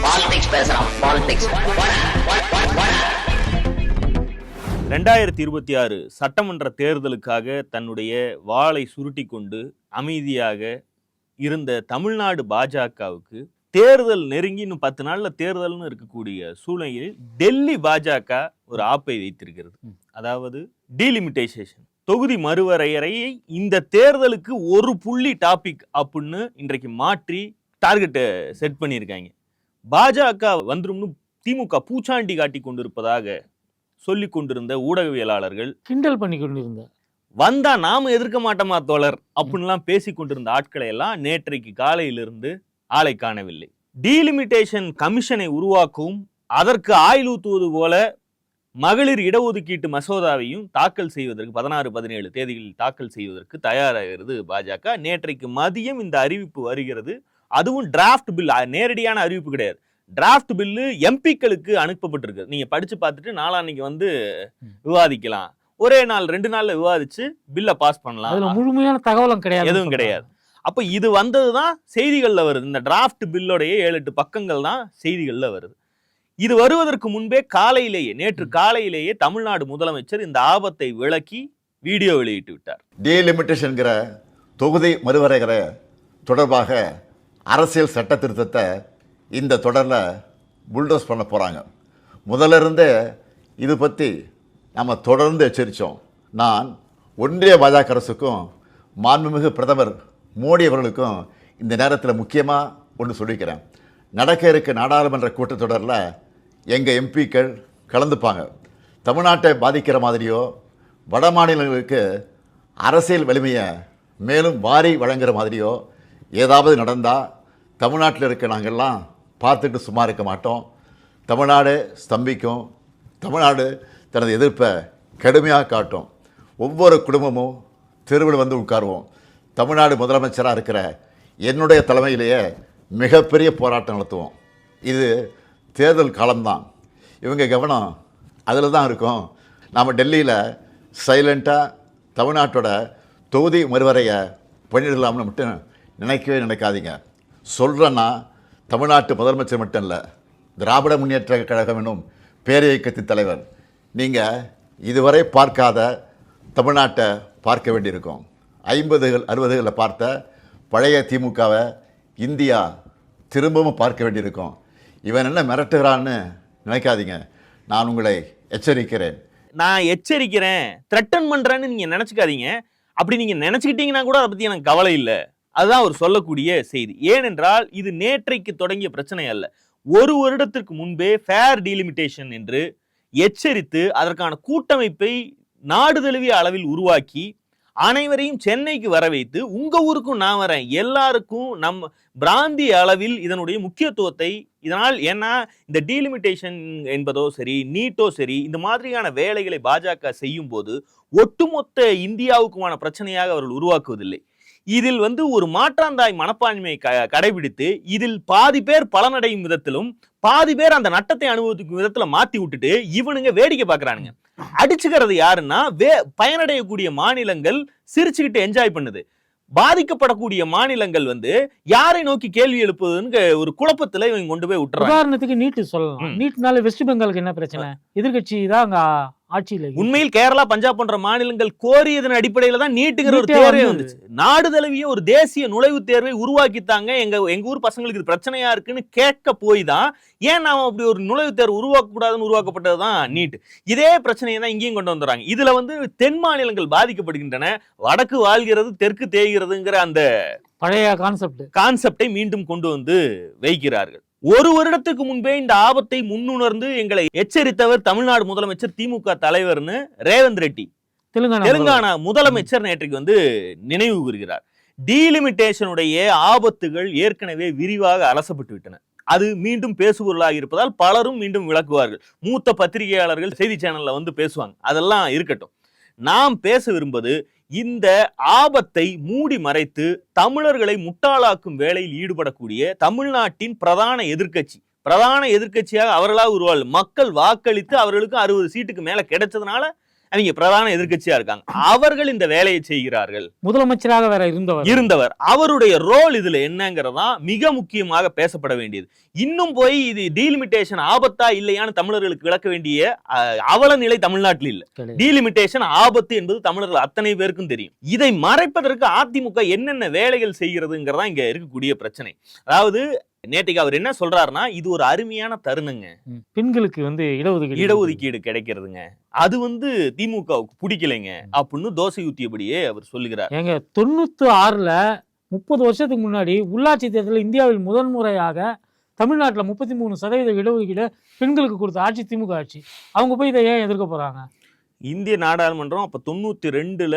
Politics பேசுறான். Politics 2026 சட்டமன்ற தேர்தலுக்காக தன்னுடைய வாளை சுருட்டி கொண்டு அமைதியாக இருந்த தமிழ்நாடு பாஜகவுக்கு தேர்தல் நெருங்கி இன்னும் 10 நாள்ல தேர்தல்னு இருக்கக்கூடிய சூழ்நிலையில் டெல்லி பாஜக ஒரு ஆப்பை வைத்திருக்கிறது. அதாவது டீலிமிட்டைசேஷன், தொகுதி மறுவரையறையை இந்த தேர்தலுக்கு ஒரு புள்ளி டாபிக் அப்படின்னு இன்றைக்கு மாற்றி டார்கெட்டை செட் பண்ணியிருக்காங்க. பாஜக வந்துரும்னு திமுக பூச்சாண்டி காட்டி கொண்டிருப்பதாக சொல்லி கொண்டிருந்த ஊடகவியலாளர்கள் கிண்டல் பண்ணி கொண்டிருந்த வந்தா நாம எதிர்க்க மாட்டோமா தோழர் அப்படின்லாம் பேசி கொண்டிருந்த ஆட்களை எல்லாம் நேற்றைக்கு காலையிலிருந்து ஆளை காணவில்லை. டீலிமிட்டேஷன் கமிஷனை உருவாக்கவும் அதற்கு ஆயுள் ஊத்துவது போல மகளிர் இடஒதுக்கீட்டு மசோதாவையும் தாக்கல் செய்வதற்கு 16-17 தேதிகளில் தாக்கல் செய்வதற்கு தயாராகிறது பாஜக. நேற்றைக்கு மதியம் இந்த அறிவிப்பு வருகிறது. அதுவும் டிராஃப்ட் பில், நேரடியான அறிவிப்பு கிடையாது. டிராஃப்ட் பில்லு எம்பிக்களுக்கு அனுப்பப்பட்டிருக்கு. நீங்க படிச்சு பார்த்துட்டு நாளான்னைக்கு வந்து விவாதிக்கலாம். ஒரே நாள் 2 நாள்ல விவாதிச்சு பில்ல பாஸ் பண்ணலாம். அதுல முழுமையான தகவலும் கிடையாது, எதுவும் கிடையாது. அப்ப இது வந்ததுதான் செய்திகள்ல வருது. இந்த டிராஃப்ட் பில்லோடைய 7-8 பக்கங்கள் தான் செய்திகள்ல வருது. இது வருவதற்கு முன்பே நேற்று காலையிலேயே தமிழ்நாடு முதலமைச்சர் இந்த ஆபத்தை விளக்கி வீடியோ வெளியிட்டு விட்டார். டீலிமிட்டேஷன்கிற தொகுதி மறுவரையறை தொடர்பாக அரசியல் சட்ட திருத்தத்தை இந்த தொடரில் புல்டோஸ் பண்ண போகிறாங்க. முதல்ல இருந்தே இது பற்றி நம்ம தொடர்ந்து எச்சரித்தோம். நான் ஒன்றிய பாஜக அரசுக்கும் மாண்புமிகு பிரதமர் மோடி அவர்களுக்கும் இந்த நேரத்தில் முக்கியமாக ஒன்று சொல்லிக்கிறேன். நடக்க இருக்க நாடாளுமன்ற கூட்டத்தொடரில் எங்கள் எம்பிக்கள் கலந்துப்பாங்க. தமிழ்நாட்டை பாதிக்கிற மாதிரியோ வட மாநிலங்களுக்கு அரசியல் வலிமையை மேலும் வாரி வழங்குகிற மாதிரியோ ஏதாவது நடந்தால் தமிழ்நாட்டில் இருக்க நாங்கள்லாம் பார்த்துட்டு சும்மா இருக்க மாட்டோம். தமிழ்நாடு ஸ்தம்பிக்கும். தமிழ்நாடு தனது எதிர்ப்பை கடுமையாக காட்டும். ஒவ்வொரு குடும்பமும் தெருவில் வந்து உட்காருவோம். தமிழ்நாடு முதலமைச்சராக இருக்கிற என்னுடைய தலைமையிலேயே மிகப்பெரிய போராட்டம் நடத்துவோம். இது தேர்தல் காலம்தான். இவங்க கவனம் அதில் தான் இருக்கும். நாம் டெல்லியில் சைலண்ட்டாக தமிழ்நாட்டோட தொகுதி மறுவரையை பண்ணிடலாம்னு மட்டும் நினைக்கவே நினைக்காதீங்க. சொல்கிறேன்னா தமிழ்நாட்டு முதலமைச்சர் மட்டும் இல்லை, திராவிட முன்னேற்ற கழகம் என்னும் பேரியக்கத்தின் தலைவர். நீங்கள் இதுவரை பார்க்காத தமிழ்நாட்டை பார்க்க வேண்டியிருக்கும். 50-60களில் பார்த்த பழைய திமுகவை இந்தியா திரும்பவும் பார்க்க வேண்டியிருக்கும். இவன் என்ன மிரட்டுகிறான்னு நினைக்காதீங்க. நான் உங்களை எச்சரிக்கிறேன். நான் எச்சரிக்கிறேன், த்ரெட்டன் பண்றேன்னு நீங்க நினைச்சுக்காதீங்க. அப்படி நீங்க நினைச்சுக்கிட்டீங்கன்னா கூட அதை பத்தி எனக்கு கவலை இல்லை. அதுதான் அவர் சொல்லக்கூடிய செய்தி. ஏனென்றால் இது நேற்றைக்கு தொடங்கிய பிரச்சனை அல்ல. ஒரு வருடத்திற்கு முன்பே ஃபேர் டீலிமிட்டேஷன் என்று எச்சரித்து அதற்கான கூட்டமைப்பை நாடு தழுவிய அளவில் உருவாக்கி அனைவரையும் சென்னைக்கு வர வைத்து உங்க ஊருக்கும் நான் வரேன், எல்லாருக்கும் நம்ம பிராந்திய அளவில் இதனுடைய முக்கியத்துவத்தை இதனால், ஏன்னா இந்த டீலிமிட்டேஷன் என்பதோ சரி, நீட்டோ சரி, இந்த மாதிரியான வேலைகளை பாஜக செய்யும் போது ஒட்டுமொத்த இந்தியாவுக்குமான பிரச்சனையாக அவர்கள் உருவாக்குவதில்லை. இதில் வந்து ஒரு மாற்றாந்தாய் மனப்பான்மையை கடைபிடித்து இதில் பாதி பேர் பலனடையும் விதத்திலும் பாதி பேர் அந்த நட்டத்தை அனுபவிக்கும் விதத்துல மாத்தி விட்டுட்டு இவனுங்க வேடிக்கை பாக்குறானுங்க. அடிச்சுக்கிறது யாருன்னா பயனடையக்கூடிய மாநிலங்கள் சிரிச்சுக்கிட்டு என்ஜாய் பண்ணுது. பாதிக்கப்படக்கூடிய மாநிலங்கள் வந்து யாரை நோக்கி கேள்வி எழுப்புதுன்னு ஒரு குழப்பத்துல இவங்க கொண்டு போய் விட்டுறாங்க. உதாரணத்துக்கு நீட்டு சொல்லலாம். நீட்னால வெஸ்ட் பெங்காலுக்கு என்ன பிரச்சனை? எதிர்கட்சி தான் அங்க ஆட்சியில். உண்மையில் கேரளா, பஞ்சாப் போன்ற மாநிலங்கள் கோரியதன் அடிப்படையில தான் நீட்டுங்கிற ஒரு தேர்வே வந்துச்சு. நாடு தழுவிய ஒரு தேசிய நுழைவுத் தேர்வை உருவாக்கித்தாங்க. எங்க ஊர் பசங்களுக்கு இது பிரச்சனையா இருக்குன்னு கேட்க போய் தான் ஏன் நாம அப்படி ஒரு நுழைவுத் தேர்வு உருவாக்க கூடாதுன்னு உருவாக்கப்பட்டதுதான் நீட். இதே பிரச்சனையை தான் இங்கேயும் கொண்டு வந்துறாங்க. இதுல வந்து தென் மாநிலங்கள் பாதிக்கப்படுகின்றன, வடக்கு வாழ்கிறது தெற்கு தேய்கிறதுங்கிற அந்த பழைய கான்செப்டை மீண்டும் கொண்டு வந்து வைக்கிறார்கள். ஒரு வருடத்துக்கு முன்பே இந்த ஆபத்தை முன்னுணர்ந்து எங்களை எச்சரித்தவர் தமிழ்நாடு முதலமைச்சர், திமுக தலைவர்னு ரேவந்த் ரெட்டி, தெலுங்கானா முதலமைச்சர் நேற்றைக்கு வந்து நினைவு கூறுகிறார். டீலிமிட்டேஷனுடைய ஆபத்துகள் ஏற்கனவே விரிவாக அலசப்பட்டு விட்டன. அது மீண்டும் பேசுபொருளாக இருப்பதால் பலரும் மீண்டும் விளக்குவார்கள். மூத்த பத்திரிகையாளர்கள் செய்தி சேனல்ல வந்து பேசுவாங்க. அதெல்லாம் இருக்கட்டும். நாம் பேச விரும்புவது இந்த ஆபத்தை மூடி மறைத்து தமிழர்களை முட்டாளாக்கும் வேலையில் ஈடுபடக்கூடிய தமிழ்நாட்டின் பிரதான எதிர்க்கட்சியாக அவர்களாக உருவாள் மக்கள் வாக்களித்து அவர்களுக்கு 60 சீட்டுக்கு மேல கிடைச்சதுனால அவங்க பிரதான எதிர்க்கட்சியா இருக்காங்க. அவர்கள் இந்த வேலையை செய்கிறார்கள். முதலமைச்சராக வேற இருந்தவர் அவருடைய ரோல் இதுல என்னங்கிறதா மிக முக்கியமாக பேசப்பட வேண்டியது. இன்னும் போய் இது டீலிமிட்டேஷன் ஆபத்தா இல்லையான்னு தமிழர்களுக்கு விளக்க வேண்டிய அவல நிலை தமிழ்நாட்டில் இல்ல. டீலிமிட்டேஷன் ஆபத்து என்பது தமிழர்கள் அத்தனை பேருக்கும் தெரியும். இதை மறைப்பதற்கு அதிமுக என்னென்ன வேலைகள் செய்கிறதுங்கிறதா இங்க இருக்கக்கூடிய பிரச்சனை. அதாவது நேற்றுக்கு அவர் என்ன சொல்றாருன்னா, இது ஒரு அருமையான தருணங்க, பெண்களுக்கு இடஒதுக்கீடு கிடைக்கிறதுங்க, அது திமுகவுக்கு பிடிக்கலைங்க அப்படின்னு தோசை ஊத்தியபடியே அவர் சொல்லுகிறார். ஏங்க 96ல 30 வருஷத்துக்கு முன்னாடி உள்ளாட்சி தேர்தலில் இந்தியாவில் முதன்முறையாக தமிழ்நாட்டில் 33% இடஒதுக்கீடு பெண்களுக்கு கொடுத்த ஆட்சி திமுக ஆட்சி. அவங்க போய் இதை ஏன் எதிர்க்க போறாங்க? இந்திய நாடாளுமன்றம் அப்ப 92ல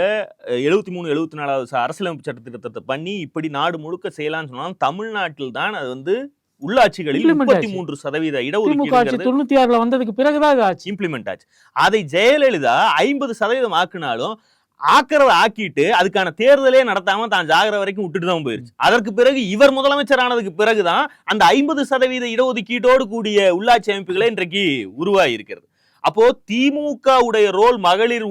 73 74வது அரசியலமைப்பு சட்ட திருத்தத்தை பண்ணி இப்படி நாடு முழுக்க செய்யலாம்னு சொன்னாலும் தமிழ்நாட்டில் தான் அது உள்ளாட்சிகளில் 33% இடஒதுக்கீடு 96ல வந்ததுக்கு பிறகுதான் ஆச்சு இம்ப்ளிமெண்ட் ஆச்சு. அதை ஜெயலலிதா 50% ஆக்குனாலும் ஆக்கிட்டு அதுக்கான தேர்தலே நடத்தாம தான் ஜாகிர வரைக்கும் விட்டுட்டு தான் போயிருச்சு. அதற்கு பிறகு இவர் முதலமைச்சர் ஆனதுக்கு பிறகுதான் அந்த 50% இடஒதுக்கீட்டோடு கூடிய உள்ளாட்சி அமைப்புகளே இன்றைக்கு உருவாகி இருக்கிறது. அப்போ திமுக உடைய ரோல் மகளிர்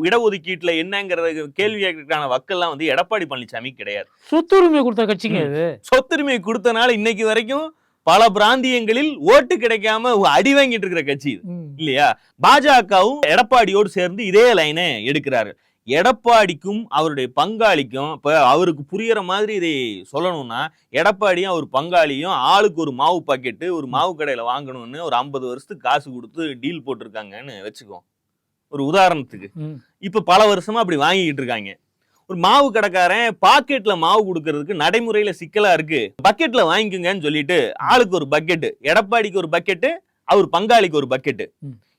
இடஒதுக்கீட்டுல என்னங்கிற கேள்வி கேட்கறதுக்கான வக்கெல்லாம் எடப்பாடி பழனிசாமி கிடையாது. சொத்துரிமை கொடுத்த கட்சிங்க. சொத்துரிமை கொடுத்தனால இன்னைக்கு வரைக்கும் பல பிராந்தியங்களில் ஓட்டு கிடைக்காம அடி வாங்கிட்டு இருக்கிற கட்சி இல்லையா? பாஜகவும் எடப்பாடியோடு சேர்ந்து இதே லைனை எடுக்கிறாரு. எடப்பாடிக்கும் அவருடைய பங்காளிக்கும் இப்ப அவருக்கு புரியற மாதிரி இதை சொல்லணும்னா, எடப்பாடியும் அவர் பங்காளியும் ஆளுக்கு ஒரு மாவு பாக்கெட்டு ஒரு மாவு கடையில வாங்கணும்னு ஒரு 50 வருஷத்துக்கு காசு கொடுத்து டீல் போட்டிருக்காங்கன்னு வச்சுக்கோ. ஒரு உதாரணத்துக்கு இப்ப பல வருஷமா அப்படி வாங்கிட்டு இருக்காங்க. ஒரு மாவு கடைக்காரன் பாக்கெட்ல மாவு கொடுக்கறதுக்கு நடைமுறையில சிக்கலா இருக்கு, பக்கெட்ல வாங்கிக்கோங்கன்னு சொல்லிட்டு ஆளுக்கு ஒரு பக்கெட்டு, எடப்பாடிக்கு ஒரு பக்கெட்டு, அவர் பங்காளிக்கு ஒரு பக்கெட்டு,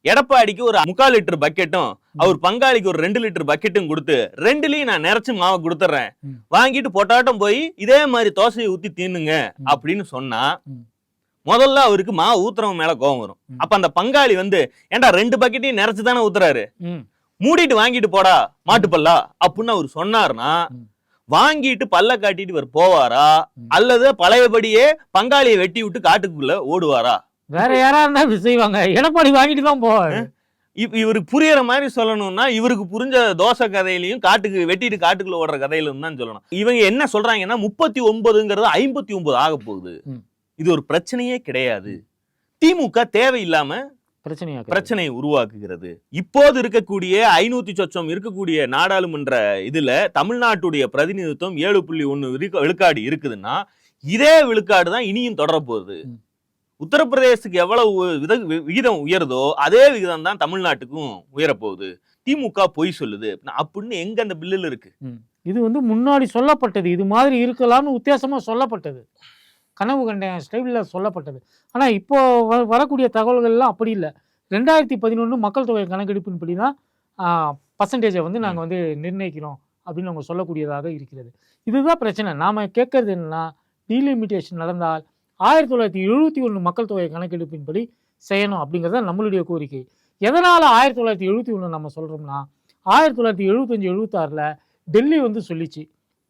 எடப்பாடிக்கு ஒரு 3/4 லிட்டர் பக்கெட்டும் அவர் பங்காளிக்கு ஒரு 2 லிட்டர் பக்கெட்டும் கொடுத்து 2லயும் நான் நிறைச்சு மாவை கொடுத்துறேன், வாங்கிட்டு பொட்டாட்டம் போய் இதே மாதிரி தோசையை ஊத்தி தீனுங்க அப்படின்னு சொன்னா முதல்ல அவருக்கு மாவு ஊத்துறவன் மேல கோபம் வரும். அப்ப அந்த பங்காளி ஏன்டா 2 பக்கெட்டையும் நிறைச்சு தானே ஊத்துறாரு, மூடிட்டு வாங்கிட்டு போடா மாட்டுப்பல்லா அப்படின்னு அவர் சொன்னார்னா வாங்கிட்டு பல்ல காட்டிட்டு இவர் போவாரா அல்லது பழையபடியே பங்காளியை வெட்டி விட்டு காட்டுக்குள்ள ஓடுவாரா? வேற யாரா இருந்தா செய்வாங்க. எடப்பாடி வாங்கிட்டு தான் போவாரு. இவருக்கு புரியற மாதிரி சொல்லணும்னா இவருக்கு புரிஞ்ச தோசை கதையிலையும் காட்டுக்கு வெட்டிட்டு காட்டுக்குள்ள ஓடுற கதையிலும் தான் சொல்லணும். இவங்க என்ன சொல்றாங்கன்னா 39ங்கிறது 59 ஆக போகுது. இது ஒரு பிரச்சனையே கிடையாது. திமுக தேவையில்லாம பிரச்சனையை உருவாக்குகிறது. இப்போது இருக்கக்கூடிய 500 சொச்சம் இருக்கக்கூடிய நாடாளுமன்ற இதுல தமிழ்நாட்டுடைய பிரதிநிதித்துவம் 7.1 விழுக்காடு இருக்குதுன்னா இதே விழுக்காடு தான் இனியும் தொடர போகுது. உத்தரப்பிரதேசத்துக்கு எவ்வளவு விகிதம் உயருதோ அதே விகிதம் தான் தமிழ்நாட்டுக்கும் உயரப்போகுது. திமுக பொய் சொல்லுது அப்படின்னு எங்க அந்த பில்லுல இருக்கு? இது முன்னாடி சொல்லப்பட்டது, இது மாதிரி இருக்கலாம்னு உத்தேசமா சொல்லப்பட்டது, கனவு கண்ட ஸ்டைல்ல சொல்லப்பட்டது. ஆனா இப்போ வரக்கூடிய தகவல்கள்லாம் அப்படி இல்லை. 2011 மக்கள் தொகை கணக்கெடுப்பின்படி தான் பர்சன்டேஜை நாங்க நிர்ணயிக்கிறோம் அப்படின்னு அவங்க சொல்லக்கூடியதாக இருக்கிறது. இதுதான் பிரச்சனை. நாம கேட்கறது என்னன்னா, டீலிமிட்டேஷன் நடந்தால் 1971 மக்கள் தொகை கணக்கெடுப்பின்படி செய்யணும் அப்படிங்கிறது நம்மளுடைய கோரிக்கை. எதனால் 1971 நம்ம சொல்கிறோம்னா, 1975-76ல் டெல்லி சொல்லிச்சு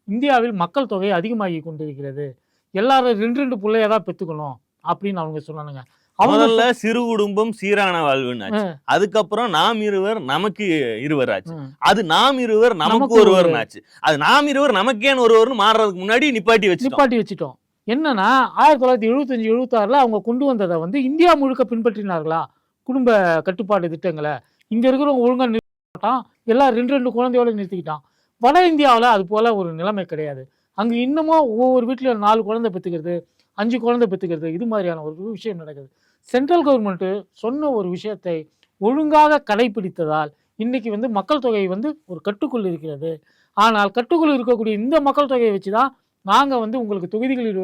இந்தியாவில் மக்கள் தொகை அதிகமாகி கொண்டிருக்கிறது, எல்லாரும் 2 பிள்ளைய தான் பெற்றுக்கணும் அப்படின்னு அவங்க சொன்னானுங்க. முதல்ல சிறு குடும்பம் சீரான வாழ்வுன்னு, அதுக்கப்புறம் நாம் இருவர் நமக்கு இருவர் ஆச்சு, அது நாம் இருவர் நமக்கு ஒருவர் ஆச்சு, அது நாம் இருவர் நமக்கேன்னு ஒருவர்னு மாறுறதுக்கு முன்னாடி நிப்பாட்டி வச்சுட்டோம். என்னன்னா 1975-76ல் அவங்க கொண்டு வந்ததை இந்தியா முழுக்க பின்பற்றினார்களா குடும்ப கட்டுப்பாடு திட்டங்களை? இங்க இருக்கிறவங்க ஒழுங்கா நிறுத்திட்டான், எல்லாம் 2 குழந்தையோட நிறுத்திக்கிட்டான். வட இந்தியாவில் அது போல ஒரு நிலைமை கிடையாது. அங்க இன்னமும் ஒவ்வொரு வீட்டில் 4 குழந்தை பெற்றுக்கிறது, 5 குழந்தை பெற்றுக்கிறது, இது மாதிரியான ஒரு விஷயம் நடக்குது. சென்ட்ரல் கவர்மெண்ட் சொன்ன ஒரு விஷயத்தை ஒழுங்காக கடைபிடித்ததால் இன்னைக்கு மக்கள் தொகை ஒரு கட்டுக்குள் இருக்கிறது. ஆனால் கட்டுக்குள் இருக்கக்கூடிய இந்த மக்கள் தொகையை வச்சுதான் நாங்க உங்களுக்கு தொகுதிகளில்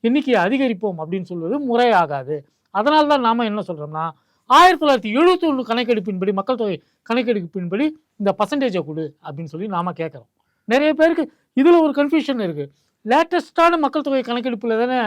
எண்ணிக்கையை அதிகரிப்போம் அப்படின்னு சொல்வது முறையாகாது. அதனால தான் நாம என்ன சொல்றோம்னா, 1971 கணக்கெடுப்பின்படி மக்கள் தொகை கணக்கெடுப்பின்படி இந்த பர்சன்டேஜை கொடு அப்படின்னு சொல்லி நாம கேட்குறோம். நிறைய பேருக்கு இதுல ஒரு கன்ஃபியூஷன் இருக்கு. லேட்டஸ்டான மக்கள் தொகை கணக்கெடுப்புல தானே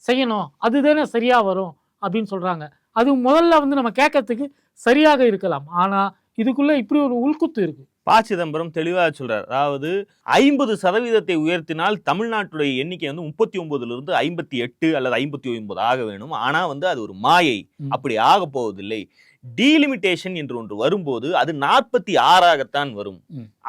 செய்யணும், அதுதானே சரியா வரும் அப்படின்னு சொல்றாங்க. அது முதல்ல நம்ம கேட்கறதுக்கு சரியாக இருக்கலாம். ஆனா இதுக்குள்ள இப்படி ஒரு உள்குத்து இருக்கு. ப. சிதம்பரம் தெளிவாக சொல்றார். அதாவது 50% உயர்த்தினால் தமிழ்நாட்டுடைய எண்ணிக்கை 39லிருந்து 58 அல்லது 59 ஆக வேணும். ஆனா அது ஒரு மாயை, அப்படி ஆக போவதில்லை. டீலிமிட்டேஷன் என்று ஒன்று வரும்போது அது 46ஆகத்தான் வரும்.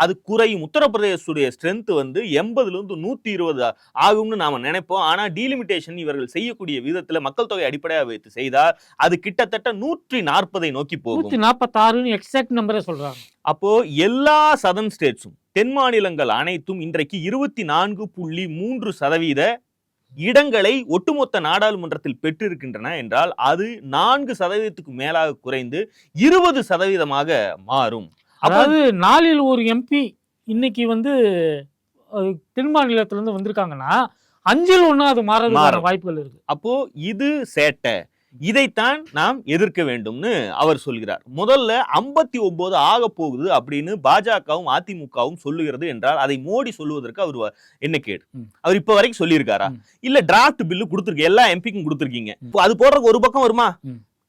அது குறையும். உத்தரப்பிரதேசத்துடைய ஸ்ட்ரென்த் வந்து 80லிருந்து 120 ஆகும்னு நாம நினைப்போம். ஆனா டீலிமிட்டேஷன் இவர்கள் செய்யக்கூடிய விதத்துல மக்கள் தொகை அடிப்படையாக வைத்து செய்தால் அது கிட்டத்தட்ட 140 நோக்கி போகும். 146 எக்ஸாக்ட் நம்பரே சொல்றாங்க. அப்போ எல்லா சதர்ன் ஸ்டேட்ஸும் தென் மாநிலங்கள் அனைத்தும் இன்றைக்கு 24.3% இடங்களை ஒட்டுமொத்த நாடாளுமன்றத்தில் பெற்றிருக்கின்றன என்றால் அது 4% மேலாக குறைந்து 20% மாறும். அதாவது 4ல் ஒரு எம்பி இன்னைக்கு வந்து தென் மாநிலத்திலிருந்து வந்திருக்காங்கன்னா 5ல் 1 அது மாறதுக்கான வாய்ப்புகள் இருக்கு. அப்போ இது சேட்டை, இதைத்தான் நாம் எதிர்க்க வேண்டும்னு அவர் சொல்கிறார். முதல்ல 59 ஆக போகுது அப்படின்னு பாஜகவும் அதிமுகவும் சொல்லுகிறது என்றால் அதை மோடி சொல்லுவதற்கு அவர் என்ன கேடு? அவர் இப்ப வரைக்கும் சொல்லியிருக்காரா? இல்ல டிராஃப்ட் பில்லு கொடுத்துருக்கு, எல்லா எம்பிக்கும் கொடுத்துருக்கீங்க, அது போடுறதுக்கு ஒரு பக்கம் வருமா?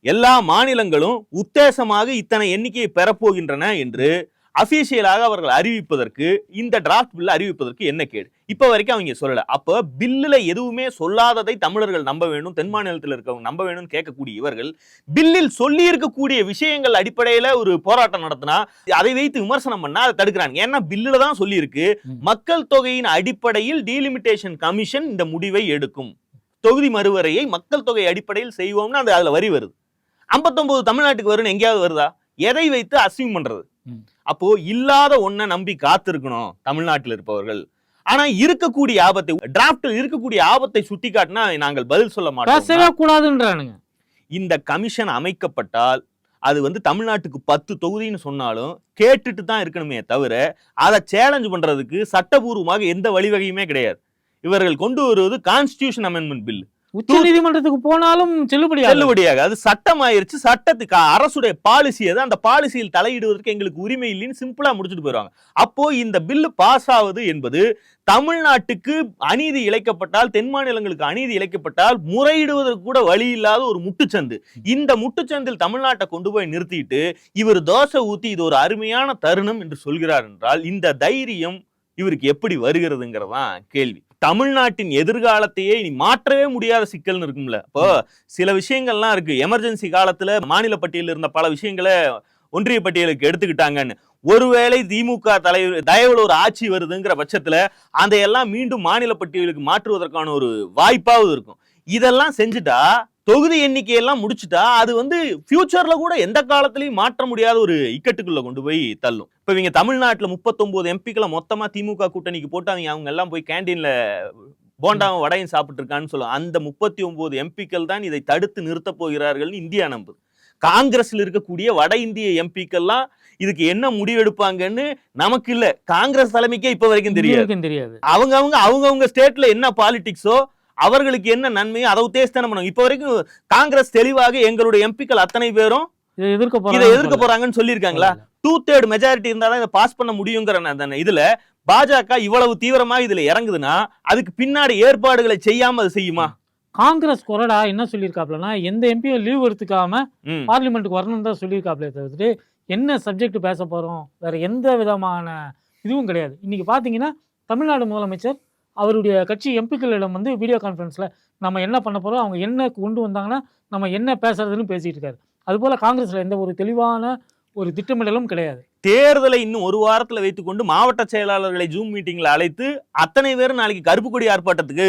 எல்லா மாநிலங்களும் உத்தேசமாக இத்தனை எண்ணிக்கையை பெறப்போகின்றன என்று அபிஷியலாக அவர்கள் அறிவிப்பதற்கு, இந்த டிராஃப்ட் பில்ல அறிவிப்பதற்கு என்ன கேடு? இப்ப வரைக்கும் அவங்க சொல்லல. அப்ப பில்லுல எதுவுமே சொல்லாததை தமிழர்கள் நம்ப வேண்டும், தென் மாநிலத்தில் இருக்கவங்க நம்ப வேண்டும் கேட்கக்கூடிய இவர்கள் பில்லில் சொல்லி இருக்கக்கூடிய விஷயங்கள் அடிப்படையில ஒரு போராட்டம் நடத்தினா அதை வைத்து விமர்சனம் பண்ணா அதை தடுக்கிறாங்க. ஏன்னா பில்லுல தான் சொல்லி இருக்கு, மக்கள் தொகையின் அடிப்படையில் டீலிமிட்டேஷன் கமிஷன் இந்த முடிவை எடுக்கும், தொகுதி மறுவரையை மக்கள் தொகை அடிப்படையில் செய்வோம்னு அது அதுல வரி வருது. 59 தமிழ்நாட்டுக்கு வரும்னு எங்கேயாவது வருதா? எதை வைத்து அசியூம் பண்றது? அப்போ இல்லாத ஒன்ன நம்பி காத்திருக்கணும் தமிழ்நாட்டில் இருப்பவர்கள். ஆனா இருக்கக்கூடிய ஆபத்தை, டிராஃப்டில் இருக்கக்கூடிய ஆபத்தை சுட்டி காட்டினா நாங்கள் பதில் சொல்ல மாட்டோம். இந்த கமிஷன் அமைக்கப்பட்டால் அது வந்து தமிழ்நாட்டுக்கு 10 தொகுதின்னு சொன்னாலும் கேட்டுட்டு தான் இருக்கணுமே தவிர அதை சேலஞ்ச் பண்றதுக்கு சட்டபூர்வமாக எந்த வழிவகையுமே கிடையாது. இவர்கள் கொண்டு வருவது கான்ஸ்டிடியூஷன் அமெண்ட்மெண்ட் பில். உச்ச நீதிமன்றத்துக்கு போனாலும் செல்லுபடியாக அது சட்டம் ஆயிருச்சு. சட்டத்துக்கு அரசுடைய பாலிசி அது, அந்த பாலிசியில் தலையிடுவதற்கு எங்களுக்கு உரிமை இல்லைன்னு சிம்பிளா முடிச்சுட்டு போயிருவாங்க. அப்போ இந்த பில்லு பாஸ் ஆவது என்பது தமிழ்நாட்டுக்கு அநீதி இழைக்கப்பட்டால், தென் மாநிலங்களுக்கு அநீதி இழைக்கப்பட்டால் முறையிடுவதற்கு கூட வழி இல்லாத ஒரு முட்டுச்சந்து. இந்த முட்டுச்சந்தில் தமிழ்நாட்டை கொண்டு போய் நிறுத்திட்டு இவர் தோசை ஊத்தி இது ஒரு அருமையான தருணம் என்று சொல்கிறார் என்றால் இந்த தைரியம் இவருக்கு எப்படி வருகிறதுங்கிறதான் கேள்வி. தமிழ்நாட்டின் எதிர்காலத்தையே இனி மாற்றவே முடியாத சிக்கல்னு இருக்கும்ல. இப்போ சில விஷயங்கள்லாம் இருக்கு, எமர்ஜென்சி காலத்துல மாநில பட்டியலில் இருந்த பல விஷயங்களை ஒன்றிய பட்டியலுக்கு எடுத்துக்கிட்டாங்கன்னு. ஒருவேளை திமுக தலைவர் தயவுல ஒரு ஆட்சி வருதுங்கிற பட்சத்துல அந்த எல்லாம் மீண்டும் மாநில பட்டியலுக்கு மாற்றுவதற்கான ஒரு வாய்ப்பாவது இருக்கும். இதெல்லாம் செஞ்சுட்டா, தொகுதி எண்ணிக்கையெல்லாம் முடிச்சுட்டா அது வந்து ஃபியூச்சர்ல கூட எந்த காலத்திலையும் மாற்ற முடியாத ஒரு இக்கட்டுக்குள்ள கொண்டு போய் தள்ளும். இப்ப இவங்க தமிழ்நாட்டுல 39 எம்பிக்களை மொத்தமா திமுக கூட்டணிக்கு போட்டு அவங்க எல்லாம் போய் கேண்டீன்ல போண்டாவும் வடையும் சாப்பிட்டு இருக்கான்னு சொல்லுவாங்க. அந்த 39 எம்பிக்கள் தான் இதை தடுத்து நிறுத்த போகிறார்கள் இந்தியா நம்புது. காங்கிரஸ்ல இருக்கக்கூடிய வட இந்திய எம்பிக்கெல்லாம் இதுக்கு என்ன முடிவெடுப்பாங்கன்னு நமக்கு இல்ல, காங்கிரஸ் தலைமைக்கே இப்ப வரைக்கும் தெரியாது. அவங்க ஸ்டேட்ல என்ன பாலிடிக்ஸோ அவர்களுக்கு என்ன நன்மையோ அதை உத்தேசம் பண்ணுவாங்க. இப்ப வரைக்கும் காங்கிரஸ் தெளிவாக எங்களுடைய எம்பிக்கள் அத்தனை பேரும் இதை எதிர்க்க போறாங்கன்னு சொல்லியிருக்காங்களா? 2/3 மெஜாரிட்டி இருந்தாதான் இதை பாஸ் பண்ண முடியுங்கிற இதுல பாஜக இவ்வளவு தீவிரமா இதுல இறங்குதுன்னா அதுக்கு பின்னாடி ஏற்பாடுகளை செய்யாம அது செய்யுமா? காங்கிரஸ் கொறடா என்ன சொல்லியிருக்காப்லன்னா, எந்த எம்பியும் லீவ் எடுத்துக்காம பார்லிமெண்ட்டுக்கு வரணும்னு தான் சொல்லியிருக்காப்லே தவிர்த்து என்ன சப்ஜெக்ட் பேச போறோம் வேற எந்த விதமான இதுவும் கிடையாது. இன்னைக்கு பாத்தீங்கன்னா தமிழ்நாடு முதலமைச்சர் அவருடைய கட்சி எம்பிக்களிடம் வந்து வீடியோ கான்ஃபரன்ஸ்ல நம்ம என்ன பண்ண போறோம், அவங்க என்ன கொண்டு வந்தாங்கன்னா நம்ம என்ன பேசுறதுன்னு பேசிட்டு இருக்காரு. அதுபோல காங்கிரஸ்ல எந்த ஒரு தெளிவான ஒரு திட்டமிடலும் கிடையாது. தேர்தலை இன்னும் ஒரு வாரத்துல வைத்துக்கொண்டு மாவட்ட செயலாளர்களை ஜூம் மீட்டிங்ல அழைத்து அத்தனை பேரும் நாளைக்கு கருப்பு கொடி ஆர்ப்பாட்டத்துக்கு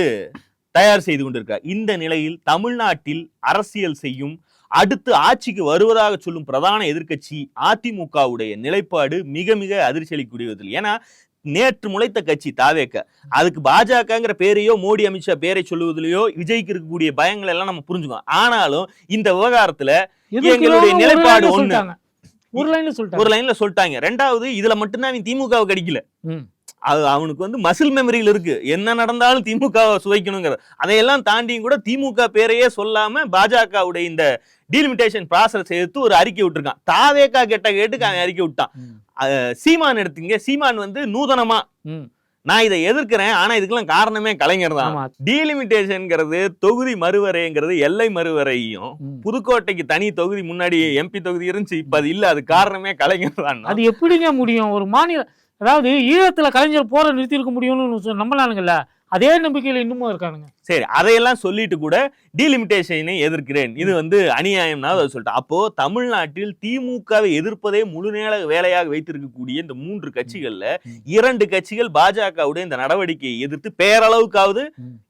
தயார் செய்து கொண்டிருக்கார். இந்த நிலையில் தமிழ்நாட்டில் அரசியல் செய்யும் அடுத்து ஆட்சிக்கு வருவதாக சொல்லும் பிரதான எதிர்க்கட்சி அதிமுகவுடைய நிலைப்பாடு மிக மிக அதிர்ச்சி அளிக்கக்கூடியது. ஏன்னா நேற்று முளைத்த கட்சி தாவேக, அதுக்கு பாஜகங்கிற பேரையோ மோடி அமித்ஷா பேரை சொல்லுவதிலேயோ விஜய்க்கு இருக்கக்கூடிய பயங்கள் எல்லாம் நம்ம புரிஞ்சுக்கோம். ஆனாலும் இந்த விவகாரத்துல எங்களுடைய நிலைப்பாடு ஒரு லைன்ல சொல்லிட்டாங்க. ரெண்டாவது இதுல மட்டும்தான் திமுகவுக்கு அடிக்கல, அது அவனுக்கு வந்து மசில் மெமரியில் இருக்கு, என்ன நடந்தாலும் திமுக சுவைக்கணுங்கிற அதையெல்லாம் தாண்டியும் கூட திமுக பேரையே சொல்லாம பாஜகவுடைய இந்த டீலிமிட்டேஷன் ப்ராசஸ் எடுத்து ஒரு அறிக்கை விட்டுருக்கான். தாவேகா கேட்டுக்கு அவன் அறிக்கை விட்டான். சீமான் எடுத்தீங்க, சீமான் வந்து நூதனமா நான் இதை எதிர்க்கிறேன், ஆனா இதுக்கெல்லாம் காரணமே கலைஞர் தான். டீலிமிட்டேஷன்ங்கிறது தொகுதி மறுவரைங்கிறது எல்லை மறுவரையும் புதுக்கோட்டைக்கு தனி தொகுதி முன்னாடி எம்பி தொகுதி இருந்துச்சு, இப்ப அது இல்ல, அது காரணமே கலைஞர் தான். அது எப்படிங்க முடியும்? ஒரு மாநில, அதாவது ஈழத்துல கலைஞர் போற நிறுத்தி இருக்க முடியும்னு நம்பலானுங்கல்ல, அதே நம்பிக்கையில இன்னமும் இருக்கானுங்க. சரி, அதையெல்லாம் சொல்லிட்டு கூட டீலிமிட்டேஷனை எதிர்க்கிறேன், இது வந்து அநியாயம்னா அதை சொல்லிட்டு. அப்போ தமிழ்நாட்டில் திமுகவை எதிர்ப்பதே முழு நேர வேலையாக வைத்திருக்கக்கூடிய இந்த 3 கட்சிகள்ல 2 கட்சிகள் பாஜகவுடைய இந்த நடவடிக்கையை எதிர்த்து பேரளவுக்காவது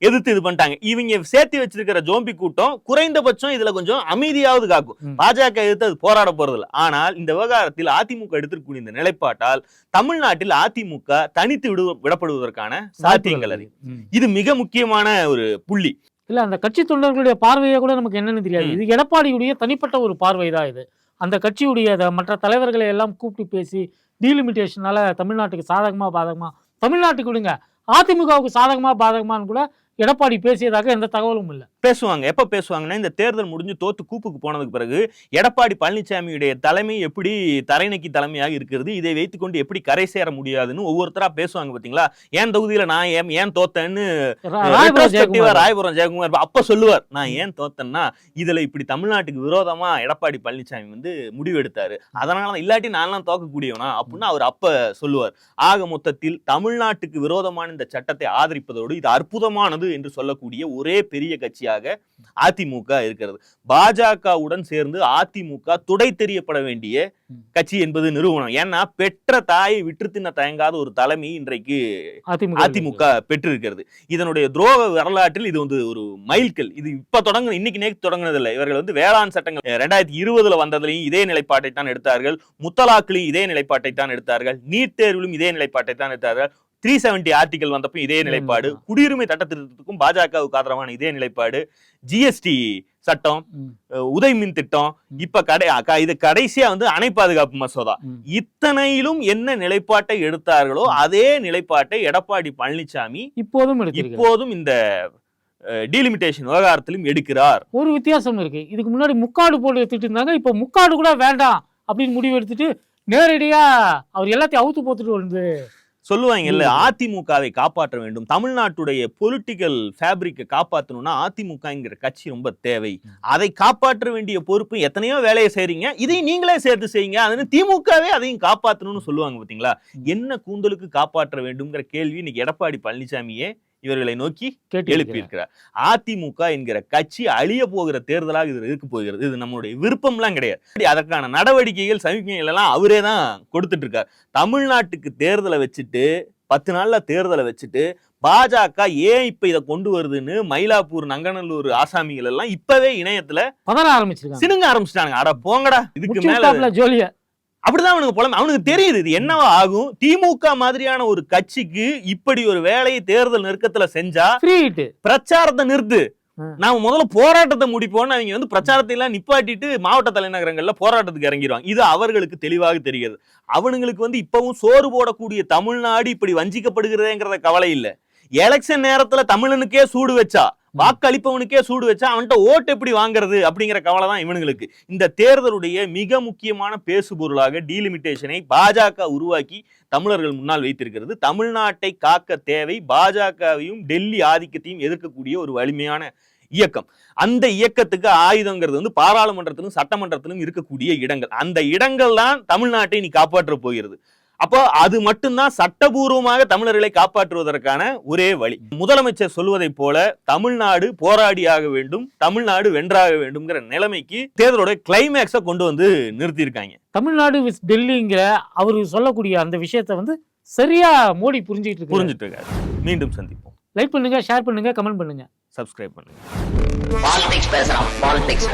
எதிர்த்து இது பண்ணிட்டாங்க. இவங்க சேர்த்து வச்சிருக்கிற ஜோம்பி கூட்டம் குறைந்தபட்சம் இதுல கொஞ்சம் அமைதியாவது காக்கும். பாஜக எதிர்த்து அது போராட போறது இல்லை. ஆனால் இந்த விவகாரத்தில் அதிமுக எடுத்திருக்கக்கூடிய இந்த நிலைப்பாட்டால் தமிழ்நாட்டில் அதிமுக தனித்து விடப்படுவதற்கான சாத்தியங்கள் அது. இது மிக முக்கியமான ஒரு புள்ளி. இல்ல, அந்த கட்சி தொண்டர்களுடைய பார்வையை கூட நமக்கு என்னன்னு தெரியாது. இது எடப்பாடியுடைய தனிப்பட்ட ஒரு பார்வை தான் இது. அந்த கட்சியுடைய மற்ற தலைவர்களை எல்லாம் கூப்பிட்டு பேசி டீலிமிட்டேஷனால தமிழ்நாட்டுக்கு சாதகமா பாதகமா, தமிழ்நாட்டுக்கு விடுங்க, அதிமுகவுக்கு சாதகமா பாதகமான்னு கூட எடப்பாடி பேசியதாக எந்த தகவலும் இல்லை. பேசுவாங்க. எப்ப பேசுவாங்கன்னா, இந்த தேர்தல் முடிஞ்சு தோத்து கூப்புக்கு போனதுக்கு பிறகு எடப்பாடி பழனிசாமியுடைய தலைமை எப்படி தரைநக்கி தலைமையாக இருக்கிறது, இதை வைத்துக்கொண்டு எப்படி கரை சேர முடியாதுன்னு ஒவ்வொருத்தரா பேசுவாங்க. பாத்தீங்களா, ஏன் தொகுதியில நான் ஏன் தோத்தேன்னு ராயபுரம் ஜெயக்குமார் அப்ப சொல்லுவார், நான் ஏன் தோத்தேன்னா இதுல இப்படி தமிழ்நாட்டுக்கு விரோதமா எடப்பாடி பழனிசாமி வந்து முடிவெடுத்தாரு, அதனால இல்லாட்டி நான்லாம் தோக்கக்கூடியவனா அப்படின்னு அவர் அப்ப சொல்லுவார். ஆக மொத்தத்தில் தமிழ்நாட்டுக்கு விரோதமான இந்த சட்டத்தை ஆதரிப்பதோடு இது அற்புதமானது என்று சொல்லக்கூடிய ஒரே பெரிய கட்சியாக அதிமுக இருக்கிறது. பாஜகவுடன் சேர்ந்து அதிமுக துடை தெரியப்பட வேண்டிய கட்சி என்பது நிறுவனம். ஏன்னா பெற்ற தாயை விற்று தின்ன தயங்காத ஒரு தலைமை இன்றைக்கு அதிமுக பெற்றிருக்கிறது. இதனுடைய துரோக வரலாற்றில் இது வந்து ஒரு மைல்கல். இது இப்ப தொடங்க இன்னைக்கு நேற்று தொடங்கினதில்லை. இவர்கள் வந்து வேளாண் சட்டங்கள் 2020 வந்ததுலையும் இதே நிலைப்பாட்டை தான் எடுத்தார்கள், முத்தலாக்கிலையும் இதே நிலைப்பாட்டை தான் எடுத்தார்கள், நீட் தேர்விலும் இதே நிலைப்பாட்டை தான் எடுத்தார்கள், 370 ஆர்டிகல் வந்தப்ப இதே நிலைப்பாடு, குடியுரிமை சட்ட திருத்தத்துக்கும் பாஜகவுக்கு ஆதரவான இதே நிலைப்பாடு, ஜிஎஸ்டி சட்டம், உதய் மின் திட்டம், இப்ப இது கடைசியா வந்து அணை பாதுகாப்பு மசோதா, இத்தனையிலும் என்ன நிலைப்பாட்டை எடுத்தார்களோ அதே நிலைப்பாட்டை எடப்பாடி பழனிசாமி இப்போதும் இந்த டீலிமிட்டேஷன் விவகாரத்திலும் எடுக்கிறார். ஒரு வித்தியாசம் இருக்கு. இதுக்கு முன்னாடி முக்காடு போட்டு எடுத்துட்டு இருந்தாங்க, இப்ப முக்காடு கூட வேண்டாம் அப்படின்னு முடிவு எடுத்துட்டு நேரடியா அவர் எல்லாத்தையும் அவுத்து போத்துட்டு வந்து சொல்லுவாங்கல்ல, அதிமுகவை காப்பாற்ற வேண்டும், தமிழ்நாட்டுடைய பொலிட்டிக்கல் ஃபேப்ரிக்கை காப்பாற்றணும்னா அதிமுகங்கிற கட்சி ரொம்ப தேவை, அதை காப்பாற்ற வேண்டிய பொறுப்பு எத்தனையோ வேலையை செய்றீங்க, இதையும் நீங்களே சேர்த்து செய்யுங்க, அதனால திமுகவே அதையும் காப்பாற்றணும்னு சொல்லுவாங்க. பாத்தீங்களா, என்ன கூந்தலுக்கு காப்பாற்ற வேண்டும்ங்கிற கேள்வி இன்னைக்கு எடப்பாடி பழனிசாமியே இவர்களை நோக்கி எழுப்பியிருக்கிறார். அதிமுக என்கிற கட்சி அழிய போகிற தேர்தலாக இது இருக்க போகிறது. இது நம்மளுடைய விருப்பம்லாம் கிடையாது. அதற்கான நடவடிக்கைகள் சமிக்கைகள் எல்லாம் அவரே தான் கொடுத்துட்டு இருக்கார். தமிழ்நாட்டுக்கு தேர்தலை வச்சுட்டு 10 நாள்ல தேர்தலை வச்சுட்டு பாஜக ஏன் இப்ப இதை கொண்டு வருதுன்னு மயிலாப்பூர், நங்கநல்லூர் ஆசாமிகள் எல்லாம் இப்பவே இணையத்துல சினுங்க ஆரம்பிச்சிட்டாங்க. அட போங்கடா, இதுக்கு மேல ஜோலியா அப்படிதான் அவனுக்கு புலமை. அவனுக்கு தெரியுது இது என்னவா ஆகும். திமுக மாதிரியான ஒரு கட்சிக்கு இப்படி ஒரு வேலையை தேர்தல் நெருக்கத்துல செஞ்சா பிரச்சாரத்தை நிறுத்து, நாம முதல்ல போராட்டத்தை முடிப்போம்னு அவங்க வந்து பிரச்சாரத்தை எல்லாம் நிப்பாட்டிட்டு மாவட்ட தலைநகரங்கள்ல போராட்டத்துக்கு இறங்கிடுவாங்க. இது அவர்களுக்கு தெளிவாக தெரிகிறது. அவனுங்களுக்கு வந்து இப்பவும் சோறு போடக்கூடிய தமிழ்நாடு இப்படி வஞ்சிக்கப்படுகிறதேங்கிறத கவலை இல்லை. எலெக்ஷன் நேரத்துல தமிழனுக்கே சூடு வச்சா, வாக்களிப்பவனுக்கே சூடு வச்சா அவன்கிட்ட ஓட்டு எப்படி வாங்குறது அப்படிங்கிற கவலை தான் இவனுங்களுக்கு. இந்த தேர்தலுடைய மிக முக்கியமான பேசுபொருளாக டீலிமிட்டேஷனை பாஜக உருவாக்கி தமிழர்கள் முன்னால் வைத்திருக்கிறது. தமிழ்நாட்டை காக்க தேவை பாஜகவையும் டெல்லி ஆதிக்கத்தையும் எதிர்க்கக்கூடிய ஒரு வலிமையான இயக்கம். அந்த இயக்கத்துக்கு ஆயுதங்கிறது வந்து பாராளுமன்றத்திலும் சட்டமன்றத்திலும் இருக்கக்கூடிய இடங்கள். அந்த இடங்கள் தான் தமிழ்நாட்டை நீ காப்பாற்ற போகிறது. அப்போ அது மட்டும்தான் சட்டபூர்வமாக தமிழர்களை காப்பாற்றுவதற்கான ஒரே வழி. முதலமைச்சர் சொல்வதை போல தமிழ்நாடு போராடியாக வேண்டும், தமிழ்நாடு வென்றாக வேண்டும்ங்கிற நிலைமைக்கு தேர்தலோட கிளைமேக்ஸை கொண்டு வந்து நிறுத்தியிருக்காங்க. தமிழ்நாடு வித் டெல்லிங்கிற அவரு சொல்லக்கூடிய அந்த விஷயத்தை வந்து சரியா மோடி புரிஞ்சுட்டு இருக்காரு. மீண்டும் சந்திப்போம். லைக் பண்ணுங்க, ஷேர் பண்ணுங்க, கமெண்ட் பண்ணுங்க, சப்ஸ்கிரைப் பண்ணுங்க. பாலிடிக்ஸ் பேசலாம். பாலிடிக்ஸ்